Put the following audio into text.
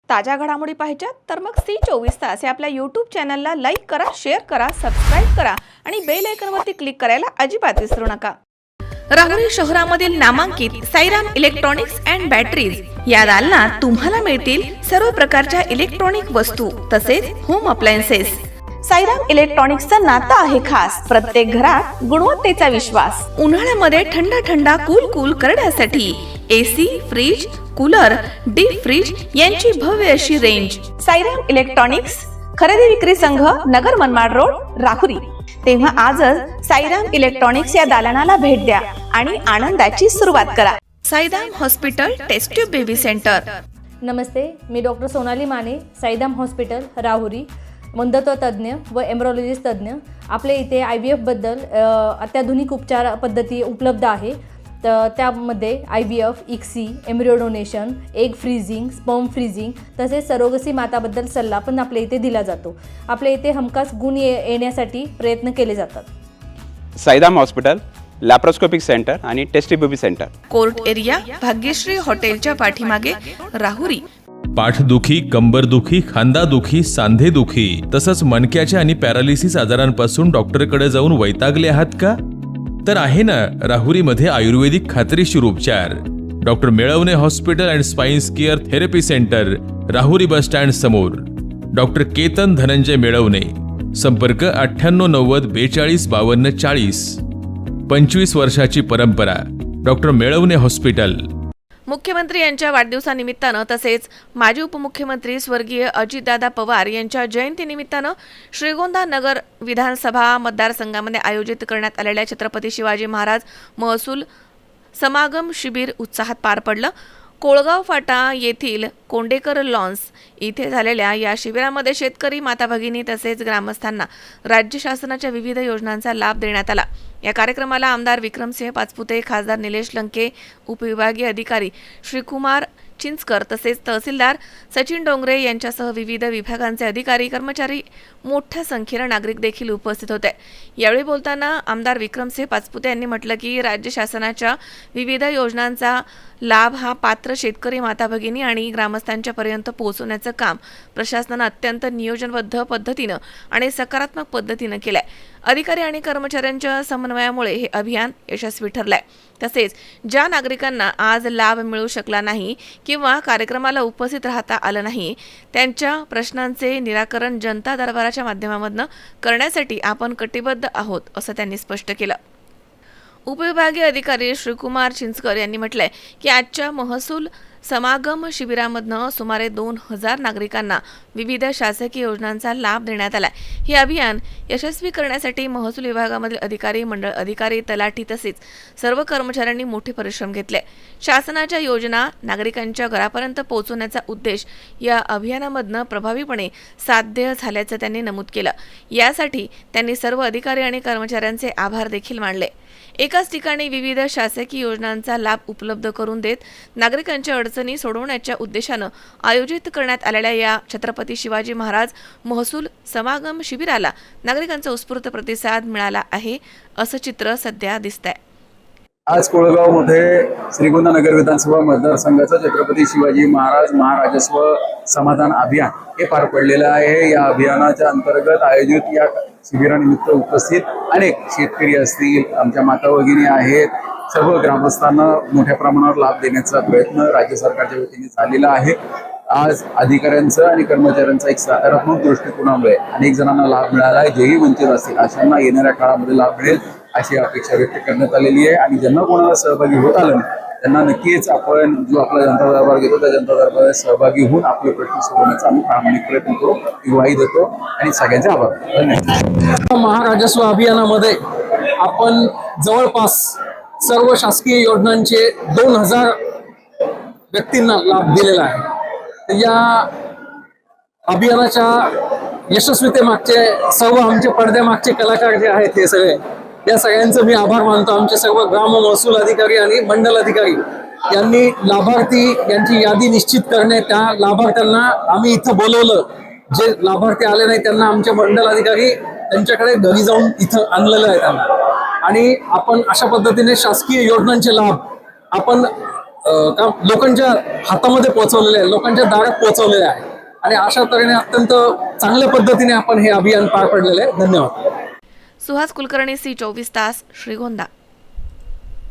ताज्या घडामोडी पाहिजेत तर मग C24 या आपल्या यूट्यूब चॅनलला लाईक करा, शेअर करा, सबस्क्राईब करा आणि बेल आयकॉनवरती क्लिक करायला अजिबात विसरू नका। राहुरी शहरामधील नामांकित साईराम इलेक्ट्रॉनिक्स अँड बॅटरीज या दालनात तुम्हाला मिळतील सर्व प्रकारच्या इलेक्ट्रॉनिक वस्तू तसेच होम अप्लायन्सेस। साईराम इलेक्ट्रॉनिक्सचं नातं आहे खास, प्रत्येक घरात गुणवत्तेचा विश्वास। उन्हाळ्यामध्ये थंड कूल करण्यासाठी AC, fridge, cooler, deep freeze यांची भव्य अशी रेंज। साईराम इलेक्ट्रॉनिक्स खरेदी विक्री संघ, नगर मनमाड रोड, राहुरी। तेव्हा आजच साईराम इलेक्ट्रॉनिक्स या दालनाला भेट द्या आणि आनंदाची सुरुवात करा। Sairam hospital test tube baby centre. नमस्ते, मी डॉक्टर सोनाली माने, साईराम हॉस्पिटल राहुरी, वंध्यत्व तज्ज्ञ व एम्ब्रॉलॉजिस्ट तज्ज्ञ। आपल्या इथे IVF बद्दल अत्याधुनिक उपचार पद्धती उपलब्ध आहे। तर त्यामध्ये IVF, ICSI, embryo donation, egg freezing, sperm freezing तसेच सरोगसी माताबद्दल सल्ला पण आपल्या इथे दिला जातो। आपल्या इथे हमखास गुण येण्यासाठी प्रयत्न केले जातात। साईराम हॉस्पिटल, लॅप्रोस्कोपिक सेंटर आणि test baby centre, court area, Bhagyashree हॉटेलच्या पाठीमागे, राहुरी। पाठदुखी, कंबरदुखी, खांदादुखी, सांधेदुखी तसंच मणक्याच्या आणि पॅरालिसिस आजारांपासून डॉक्टरकडे जाऊन वैतागले आहात का? तर आहे ना राहुरीमध्ये आयुर्वेदिक खात्रीशीर उपचार। Doctor Melavane hospital and spines care therapy centre, Rahuri bus stand समोर। डॉक्टर केतन धनंजय मेळवणे, संपर्क 9890 42 52 40। 25 वर्षाची परंपरा, डॉक्टर मेळवणे हॉस्पिटल। मुख्यमंत्री यांच्या वाढदिवसानिमित्तानं तसेच माजी उपमुख्यमंत्री स्वर्गीय अजितदादा पवार यांच्या जयंतीनिमित्तानं श्रीगोंदा नगर विधानसभा मतदारसंघामध्ये आयोजित करण्यात आलेल्या छत्रपती शिवाजी महाराज महसूल समागम शिबिर उत्साहात पार पडलं। कोळगाव फाटा येथील कोंडेकर लॉन्स इथे झालेल्या या शिबिरामध्ये शेतकरी, माता भगिनी तसेच ग्रामस्थांना राज्य शासनाच्या विविध योजनांचा लाभ देण्यात आला। या कार्यक्रमाला आमदार विक्रमसिंह पाचपुते, खासदार निलेश लंके, उपविभागीय अधिकारी श्रीकुमार चिंचकर तसेच तहसीलदार सचिन डोंगरे यांच्यासह विविध विभागांचे अधिकारी, कर्मचारी, मोठ्या संख्येनं नागरिक देखील उपस्थित होते। यावेळी बोलताना आमदार विक्रमसिंह पाचपुते यांनी म्हटलं की राज्य शासनाच्या विविध योजनांचा लाभ हा पात्र शेतकरी, माता भगिनी आणि ग्रामस्थांच्या पर्यंत पोहोचवण्याचं काम प्रशासनानं अत्यंत नियोजनबद्ध पद्धतीनं आणि सकारात्मक पद्धतीनं केलंय। अधिकारी आणि कर्मचाऱ्यांच्या समन्वयामुळे हे अभियान यशस्वी ठरलंय। तसेच ज्या नागरिकांना आज लाभ मिळू शकला नाही किंवा कार्यक्रमाला उपस्थित राहता आलं नाही त्यांच्या प्रश्नांचे निराकरण जनता दरबाराच्या माध्यमातून करण्यासाठी आपण कटिबद्ध आहोत असं त्यांनी स्पष्ट केलं। उपविभागीय अधिकारी श्रीकुमार चिंचकर यांनी म्हटलंय की आजच्या महसूल समागम शिबिरामधनं सुमारे 2000 नागरिकांना विविध शासकीय योजनांचा लाभ देण्यात आलाय। हे अभियान यशस्वी करण्यासाठी महसूल विभागामधील अधिकारी, मंडळ अधिकारी, तलाठी तसेच सर्व कर्मचाऱ्यांनी मोठे परिश्रम घेतले। शासनाच्या योजना नागरिकांच्या घरापर्यंत पोहोचवण्याचा उद्देश या अभियानामधनं प्रभावीपणे साध्य झाल्याचं त्यांनी नमूद केलं। यासाठी त्यांनी सर्व अधिकारी आणि कर्मचाऱ्यांचे आभार देखील मानले। एकाच ठिकाणी विविध शासकीय योजनांचा लाभ उपलब्ध करून देत नागरिकांच्या अडचणी सोडवण्याच्या उद्देशानं आयोजित करण्यात आलेल्या या छत्रपती शिवाजी महाराज महसूल समागम शिबिराला नागरिकांचा उत्स्फूर्त प्रतिसाद मिळाला आहे असं चित्र सध्या दिसतंय। आज कोळगावमध्ये श्रीगोंदा नगर विधानसभा मतदारसंघाचं छत्रपती शिवाजी महाराज महाराजस्व समाधान अभियान हे पार पडलेलं आहे। या अभियानाच्या अंतर्गत आयोजित या शिबिरानिमित्त उपस्थित अनेक शेतकरी असतील, आमच्या माता भगिनी आहेत, सर्व ग्रामस्थांना मोठ्या प्रमाणावर लाभ देण्याचा प्रयत्न राज्य सरकारच्या वतीने झालेला आहे। आज अधिकाऱ्यांचं आणि कर्मचाऱ्यांचा एक सकारात्मक दृष्टिकोनामुळे अनेक जणांना लाभ मिळाला आहे। जेही वंचित असतील अशांना येणाऱ्या काळामध्ये लाभ मिळेल अशी अपेक्षा व्यक्त करण्यात आलेली आहे। आणि ज्यांना कोणाला सहभागी होत आलं नाही त्यांना नक्कीच आपण जो आपला जनता दरबार घेतो त्या जनता दरबारात सहभागी होऊन आपले प्रश्न सोडवण्याचा आम्ही प्रामाणिक प्रयत्न करू, ग्वाही देतो आणि सगळ्यांचे आभार। धन्यवाद। महाराजस्व अभियानामध्ये आपण जवळपास सर्व शासकीय योजनांचे 2000 व्यक्तींना लाभ दिलेला आहे। या अभियानाच्या यशस्वीतेमागचे सर्व आमचे पडद्यामागचे कलाकार जे आहेत हे सगळे, या सगळ्यांचं मी आभार मानतो। आमचे सर्व ग्राम महसूल अधिकारी आणि मंडल अधिकारी यांनी लाभार्थी यांची यादी निश्चित करणे, त्या लाभार्थ्यांना आम्ही इथं बोलवलं, जे लाभार्थी आले नाही त्यांना आमचे मंडल अधिकारी त्यांच्याकडे घरी जाऊन इथं आणलेलं आहे त्यांना। आणि आपण अशा पद्धतीने शासकीय योजनांचे लाभ आपण काम लोकांच्या हातामध्ये पोहोचवलेले आहे, लोकांच्या दारात पोहोचवलेले आहे आणि अशा तऱ्हेने अत्यंत चांगल्या पद्धतीने आपण हे अभियान पार पडलेलं आहे. धन्यवाद. सुहास कुलकर्णी, C24 तास, श्रीगोंदा.